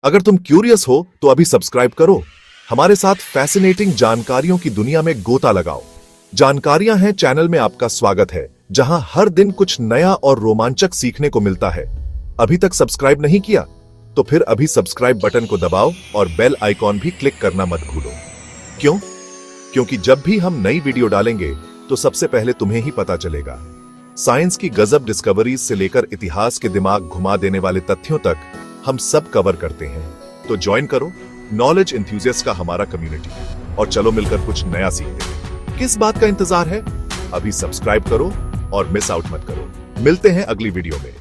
अगर तुम क्यूरियस हो तो अभी सब्सक्राइब करो। हमारे साथ फैसिनेटिंग जानकारियों की दुनिया में गोता लगाओ। जानकारियां हैं चैनल में आपका स्वागत है, जहां हर दिन कुछ नया और रोमांचक सीखने को मिलता है। अभी तक सब्सक्राइब नहीं किया तो फिर अभी सब्सक्राइब बटन को दबाओ और बेल आइकॉन भी क्लिक करना मत भूलो। क्यों? क्योंकि जब भी हम नई वीडियो डालेंगे तो सबसे पहले तुम्हें ही पता चलेगा। साइंस की गजब डिस्कवरीज से लेकर इतिहास के दिमाग घुमा देने वाले तथ्यों तक हम सब कवर करते हैं। तो ज्वाइन करो नॉलेज एंथुसियास्ट का हमारा कम्युनिटी और चलो मिलकर कुछ नया सीखते हैं। किस बात का इंतजार है? अभी सब्सक्राइब करो और मिस आउट मत करो। मिलते हैं अगली वीडियो में।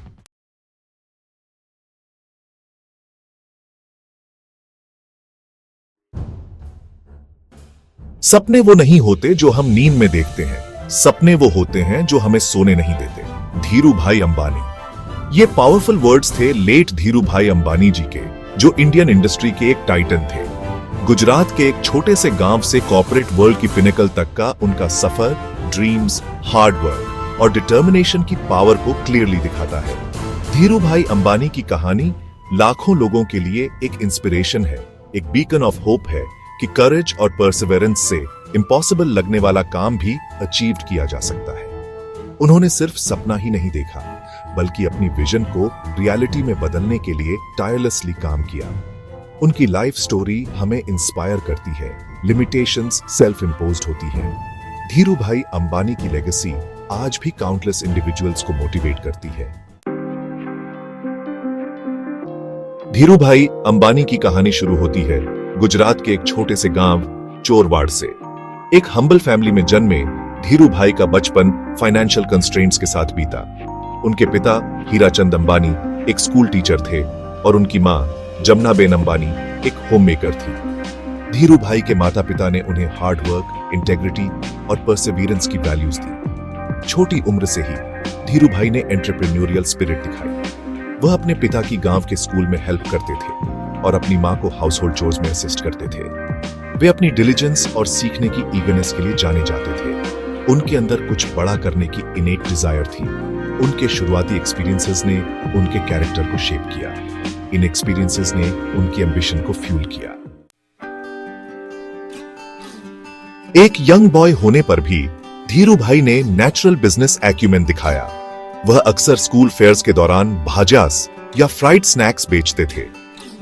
सपने वो नहीं होते जो हम नींद में देखते हैं, सपने वो होते हैं जो हमें सोने नहीं देते। धीरू भाई अंबानी। ये पावरफुल वर्ड्स थे लेट धीरू भाई अंबानी जी के, जो इंडियन इंडस्ट्री के एक टाइटन थे। गुजरात के एक छोटे से गांव से कॉर्पोरेट वर्ल्ड की पिनेकल तक का उनका सफर ड्रीम्स, हार्ड वर्क और डिटर्मिनेशन की पावर को क्लियरली दिखाता है। धीरू भाई अंबानी की कहानी लाखों लोगों के लिए एक इंस्पिरेशन है, एक बीकन ऑफ होप है कि करेज और परसिवेरेंस से इम्पॉसिबल लगने वाला काम भी अचीव किया जा सकता है। उन्होंने सिर्फ सपना ही नहीं देखा, बल्कि अपनी विजन को रियलिटी में बदलने के लिए टायरलेसली काम किया। उनकी लाइफ स्टोरी हमें इंस्पायर करती है, लिमिटेशंस सेल्फ इंपोज्ड होती हैं। धीरू भाई अंबानी की लेगेसी आज भी काउंटलेस इंडिविजुअल्स को मोटिवेट करती है। धीरू भाई अंबानी की कहानी शुरू होती है गुजरात के एक छोटे से गांव चोरवाड़ से। एक हम्बल फैमिली में जन्मे धीरू भाई का बचपन फाइनेंशियल कंस्ट्रेंट्स के साथ बीता। उनके पिता हीराचंद अंबानी एक स्कूल टीचर थे और उनकी मां जमुनाबेन अंबानी एक होममेकर थी। धीरू भाई के माता पिता ने उन्हें हार्ड वर्क, इंटेग्रिटी और परसिवियरेंस की वैल्यूज दी। छोटी उम्र से ही धीरू भाई ने एंटरप्रेन्योरियल स्पिरिट दिखाई। वह अपने पिता की गांव के स्कूल में हेल्प करते थे और अपनी मां को हाउस होल्ड चोर्स में असिस्ट करते थे। वे अपनी डिलिजेंस और सीखने की ईगरनेस के लिए जाने जाते थे। उनके अंदर कुछ बड़ा करने की इनेट डिजायर थी। उनके शुरुआती एक्सपीरियंसेस ने उनके कैरेक्टर को शेप किया। इन एक्सपीरियंसेस ने उनकी एम्बिशन को फ्यूल किया। एक यंग बॉय होने पर भी धीरू भाई ने नेचुरल बिजनेस एक्यूमेन दिखाया। वह अक्सर स्कूल फेयर्स के दौरान भाजास या फ्राइड स्नैक्स बेचते थे,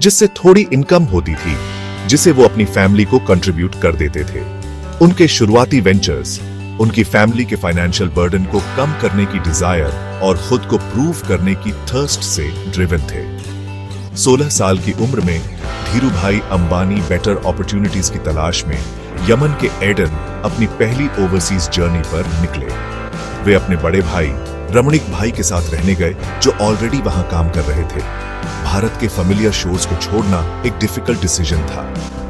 जिससे थोड़ी इनकम होती थी, जिसे वो अपनी फैमिली को कंट्रीब्यूट कर देते थे। उनके शुरुआती वेंचर्स उनकी फैमिली के फाइनेंशियल बर्डन को कम करने की डिजायर और खुद को प्रूव करने की थर्स्ट से ड्रिवन थे। 16 साल की उम्र में धीरू भाई अंबानी बेटर अपॉर्चुनिटीज की तलाश में यमन के एडन अपनी पहली ओवरसीज जर्नी पर निकले। वे अपने बड़े भाई रमणीक भाई के साथ रहने गए, जो ऑलरेडी वहां काम कर रहे थे। भारत के फेमिलियर शोज को छोड़ना एक डिफिकल्ट डिसीजन था,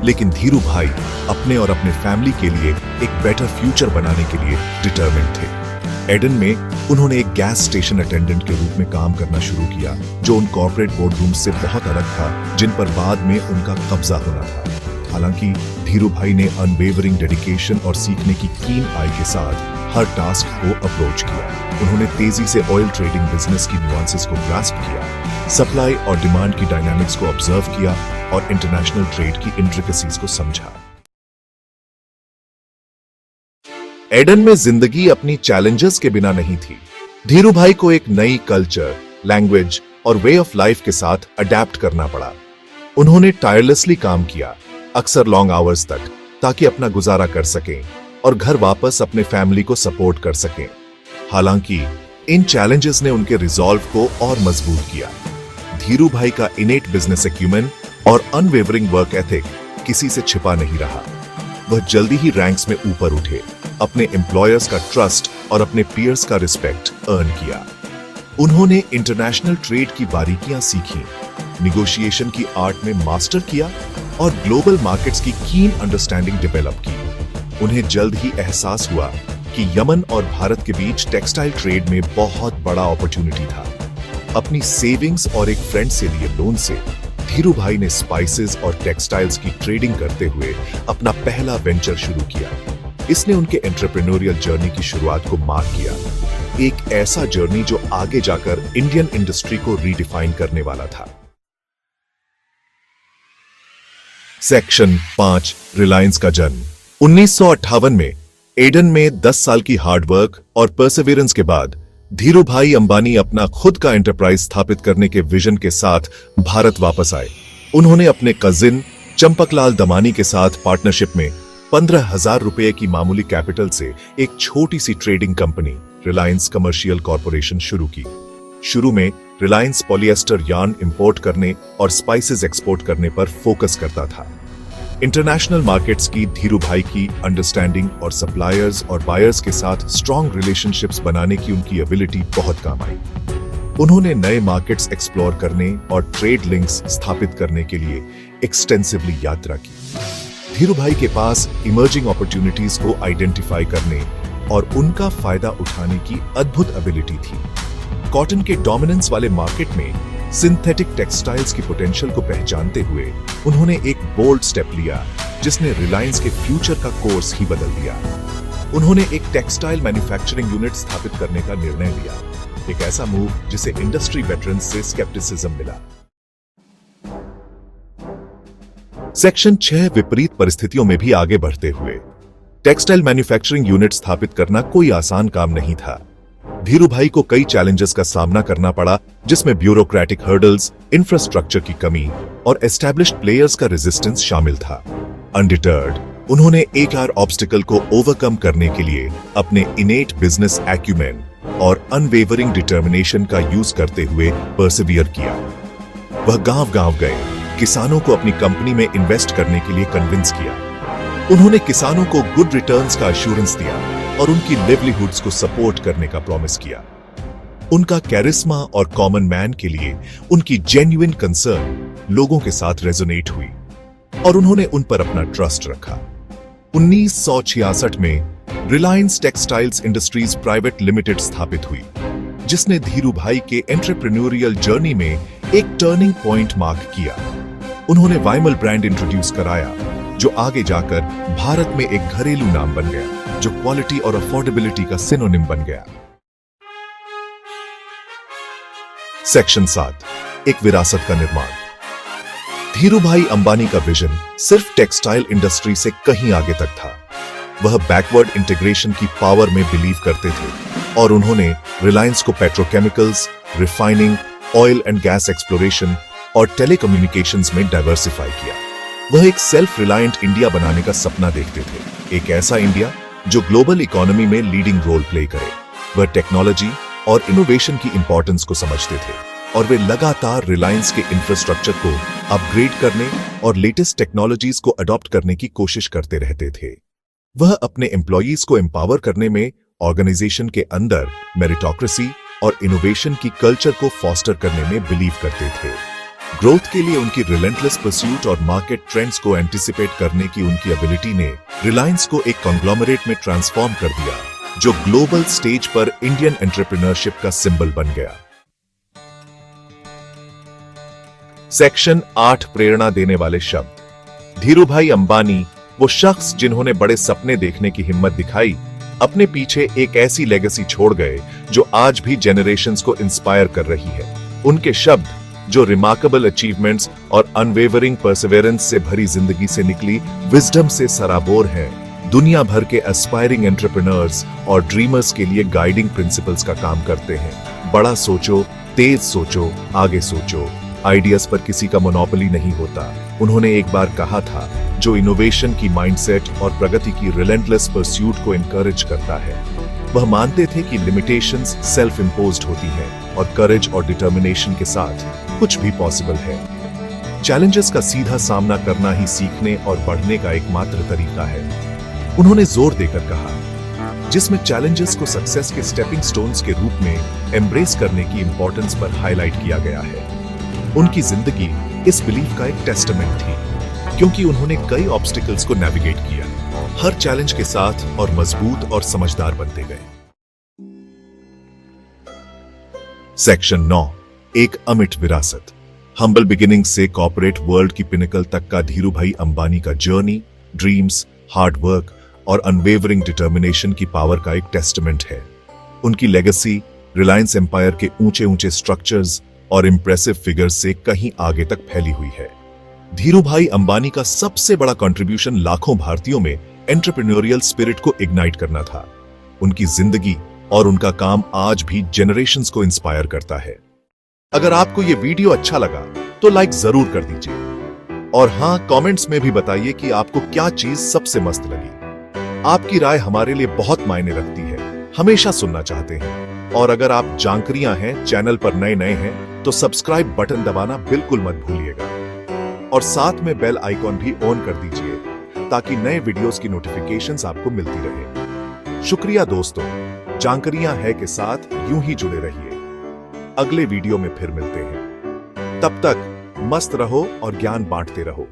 लेकिन धीरू भाई अपने और अपने फैमिली के लिए एक बेटर फ्यूचर बनाने के लिए डिटरमिन्ड थे। एडन में उन्होंने एक गैस स्टेशन अटेंडेंट के रूप में काम करना शुरू किया, जो उन कॉर्पोरेट बोर्डरूम से बहुत अलग था, जिन पर बाद में उनका कब्जा होना था। हालांकि धीरू भाई ने अनवेवरिंग डेडिकेशन और सीखने की कीन आई के साथ हर टास्क को अप्रोच किया। उन्होंने तेजी से ऑयल ट्रेडिंग बिजनेस की नुआंसेस को ग्रास्प किया, सप्लाई और डिमांड की डायनामिक्स को ऑब्जर्व किया और इंटरनेशनल ट्रेड की इंट्रिकेसीज को समझा। एडन में जिंदगी अपनी चैलेंजेस के बिना नहीं थी। धीरू भाई को एक नई कल्चर, लैंग्वेज और वे ऑफ लाइफ के साथ अडेप्ट करना पड़ा। उन्होंने टायरलेसली काम किया, अक्सर लॉन्ग आवर्स तक, ताकि अपना गुजारा कर सकें और घर वापस अपने फैमिली को सपोर्ट कर सकें। हालांकि इन चैलेंजेस ने उनके रिजॉल्व को और मजबूत किया। धीरू भाई का इनेट बिजनेस एक्यूमेन और अनवेवरिंग वर्क एथिक किसी से छिपा नहीं रहा। वह जल्दी ही रैंक्स में ऊपर उठे, अपने एम्प्लॉयर्स का ट्रस्ट और अपने पीयर्स का रिस्पेक्ट अर्न किया। उन्होंने इंटरनेशनल ट्रेड की बारीकियां सीखी, निगोशिएशन की आर्ट में मास्टर किया और ग्लोबल मार्केट्स की कीन अंडरस्टैंडिंग डेवलप की। उन्हें जल्द ही एहसास हुआ कि यमन और भारत के बीच टेक्सटाइल ट्रेड में बहुत बड़ा अपॉर्चुनिटी था। अपनी सेविंग्स और एक फ्रेंड से लिए लोन से धीरू भाई ने स्पाइसेस और टेक्सटाइल्स की ट्रेडिंग करते हुए अपना पहला वेंचर शुरू किया। इसने उनके एंटरप्रेन्योरियल जर्नी की शुरुआत को मार्क किया, एक ऐसा जर्नी जो आगे जाकर इंडियन इंडस्ट्री को रीडिफाइन करने वाला था। सेक्शन 5 रिलायंस का जन्म 1958 में एडन में 10 साल की हार्डवर्क और परसेवरेंस के बाद धीरूभाई अंबानी अपना खुद का एंटरप्राइज स्थापित करने के विजन के साथ भारत वापस आए। उन्होंने अपने कजिन चंपकलाल दमानी के साथ पार्टनरशिप में 15,000 रुपए की मामूली कैपिटल से एक छोटी सी ट्रेडिंग कंपनी रिलायंस कमर्शियल कॉरपोरेशन शुरू की। शुरू में रिलायंस पॉलिएस्टर यार्न इंपोर्ट करने और स्पाइसेस एक्सपोर्ट करने पर फोकस करता था। इंटरनेशनल मार्केट्स की धीरूभाई की अंडरस्टैंडिंग और सप्लायर्स और बायर्स के साथ स्ट्रॉन्ग रिलेशनशिप्स बनाने की उनकी एबिलिटी बहुत काम आई। उन्होंने नए मार्केट्स एक्सप्लोर करने और ट्रेड लिंक्स स्थापित करने के लिए एक्सटेंसिवली यात्रा की। धीरूभाई के पास इमर्जिंग अपॉर्चुनिटीज को आइडेंटिफाई करने और उनका फायदा उठाने की अद्भुत एबिलिटी थी। कॉटन के डोमिनेंस वाले मार्केट में सिंथेटिक टेक्सटाइल्स की पोटेंशियल को पहचानते हुए उन्होंने एक बोल्ड स्टेप लिया जिसने रिलायंस के फ्यूचर का कोर्स ही बदल दिया। उन्होंने एक टेक्सटाइल मैन्युफैक्चरिंग यूनिट स्थापित करने का निर्णय लिया, एक ऐसा मूव जिसे इंडस्ट्री वेटरन्स से स्केप्टिसिज्म मिला। सेक्शन 6 विपरीत परिस्थितियों में भी आगे बढ़ते हुए टेक्सटाइल मैन्युफैक्चरिंग यूनिट स्थापित करना कोई आसान काम नहीं था। धीरूभाई को कई चैलेंजेस का सामना करना पड़ा, जिसमें ब्यूरोक्रेटिक हर्डल्स, इंफ्रास्ट्रक्चर की कमी और एस्टैब्लिश्ड प्लेयर्स का रेजिस्टेंस शामिल था। अनडिटर्ड, उन्होंने एक ऑब्स्टिकल को ओवरकम करने के लिए अपने इनेट बिजनेस एक्यूमेन और अनवेवरिंग डिटर्मिनेशन का यूज करते हुए परसिवियर किया। वह गांव-गांव गए, किसानों को अपनी कंपनी में इन्वेस्ट करने के लिए कन्विंस किया। उन्होंने किसानों को गुड रिटर्न्स का एश्योरेंस दिया और उनकी लिवलीहुड्स को सपोर्ट करने का प्रॉमिस किया। उनका कैरिस्मा और कॉमन मैन के लिए उनकी जेन्युइन कंसर्न लोगों के साथ रेजोनेट हुई और उन्होंने उन पर अपना ट्रस्ट रखा। 1966 में Reliance textiles industries private limited स्थापित हुई, जिसने धीरूभाई के एंटरप्रेन्योरियल जर्नी में एक टर्निंग पॉइंट मार्क किया। उन्होंने वाइमल ब्रांड इंट्रोड्यूस कराया, जो आगे जाकर भारत में एक घरेलू नाम बन गया, जो क्वालिटी और अफोर्डेबिलिटी का सिनोनिम बन गया। सेक्शन 7 एक विरासत का निर्माण। धीरूभाई अंबानी का विजन सिर्फ टेक्सटाइल इंडस्ट्री से कहीं आगे तक था। वह बैकवर्ड इंटीग्रेशन की पावर में बिलीव करते थे और उन्होंने रिलायंस को petrochemicals, refining, oil and gas exploration और टेलीकम्युनिकेशंस में डाइवर्सिफाई किया। वह एक सेल्फ रिलायंट इंडिया बनाने का सपना देखते थे, एक ऐसा इंडिया जो ग्लोबल इकोनॉमी में लीडिंग रोल प्ले करे। वह टेक्नोलॉजी और इनोवेशन की इंपॉर्टेंस को समझते थे और वे लगातार रिलायंस के इंफ्रास्ट्रक्चर को अपग्रेड करने और लेटेस्ट टेक्नोलॉजीज को अडॉप्ट करने की कोशिश करते रहते थे। वह अपने एम्प्लॉयज को एम्पावर करने में, ऑर्गेनाइजेशन के अंदर मेरिटोक्रेसी और इनोवेशन की कल्चर को फॉस्टर करने में बिलीव करते थे। ग्रोथ के लिए उनकी रिलेंटलेस परस्यूट और मार्केट ट्रेंड्स को एंटिसिपेट करने की उनकी एबिलिटी ने रिलायंस को एक कॉन्ग्लोमरेट में ट्रांसफॉर्म कर दिया, जो ग्लोबल स्टेज पर इंडियन एंटरप्रेन्योरशिप का सिंबल बन गया। सेक्शन 8 प्रेरणा देने वाले शब्द। धीरूभाई अंबानी वो शख्स जिन्होंने बड़े सपने देखने की हिम्मत दिखाई, अपने पीछे एक ऐसी लेगेसी छोड़ गए जो आज भी जेनरेशंस को इंस्पायर कर रही है। उनके शब्द जो रिमार्केबल अचीवमेंट्स और अनवेवरिंग परसिवेरेंस से भरी जिंदगी से निकली विजडम से सराबोर है, दुनिया भर के एस्पायरिंग एंटरप्रेन्योर्स और ड्रीमर्स के लिए गाइडिंग प्रिंसिपल्स का काम करते हैं। बड़ा सोचो, तेज सोचो, आगे सोचो। आइडियाज पर किसी का मोनोपोली नहीं होता। उन्होंने एक बार कहा था, जो इनोवेशन की माइंडसेट और प्रगति की रिलेंटलेस परस्यूट को एनकरेज करता है। वह मानते थे कि लिमिटेशंस सेल्फ इम्पोज्ड होती हैं और करेज और डिटर्मिनेशन के साथ कुछ भी पॉसिबल है। चैलेंजेस का सीधा सामना करना ही सीखने और बढ़ने का एकमात्र तरीका है। उन्होंने जोर देकर कहा, जिसमें चैलेंजेस को सक्सेस के स्टेपिंग स्टोन्स के रूप में एम्ब्रेस करने की इंपॉर्टेंस पर हाईलाइट किया गया है। उनकी जिंदगी इस बिलीफ का एक टेस्टामेंट थी, क्योंकि उन्होंने कई ऑब्स्टिकल्स को नेविगेट किया, हर चैलेंज के साथ और मजबूत और समझदार बनते गए। सेक्शन 9 एक अमिट विरासत। हम्बल बिगिनिंग से कॉर्पोरेट वर्ल्ड की पिनकल तक का धीरूभाई अंबानी का जर्नी, ड्रीम्स, हार्ड वर्क और अनवेवरिंग डिटर्मिनेशन की पावर का एक टेस्टामेंट है। उनकी लेगेसी रिलायंस एम्पायर के ऊंचे ऊंचे स्ट्रक्चर्स और इंप्रेसिव फिगर्स से कहीं आगे तक फैली हुई है। धीरूभाई अंबानी का सबसे बड़ा कंट्रीब्यूशन लाखों भारतीयों में एंटरप्रेन्योरियल स्पिरिट को इग्नाइट करना था। उनकी जिंदगी और उनका काम आज भी जनरेशंस को इंस्पायर करता है। अगर आपको ये वीडियो अच्छा लगा तो लाइक जरूर कर दीजिए और हाँ, कमेंट्स में भी बताइए कि आपको क्या चीज सबसे मस्त लगी। आपकी राय हमारे लिए बहुत मायने रखती है, हमेशा सुनना चाहते हैं। और अगर आप जानकारियां हैं, चैनल पर नए हैं तो सब्सक्राइब बटन दबाना बिल्कुल मत भूलिएगा और साथ में बेल आइकॉन भी ऑन कर दीजिए ताकि नए वीडियोस की नोटिफिकेशंस आपको मिलती रहे। शुक्रिया दोस्तों, जानकारियां है के साथ यूं ही जुड़े रहिए। अगले वीडियो में फिर मिलते हैं। तब तक मस्त रहो और ज्ञान बांटते रहो।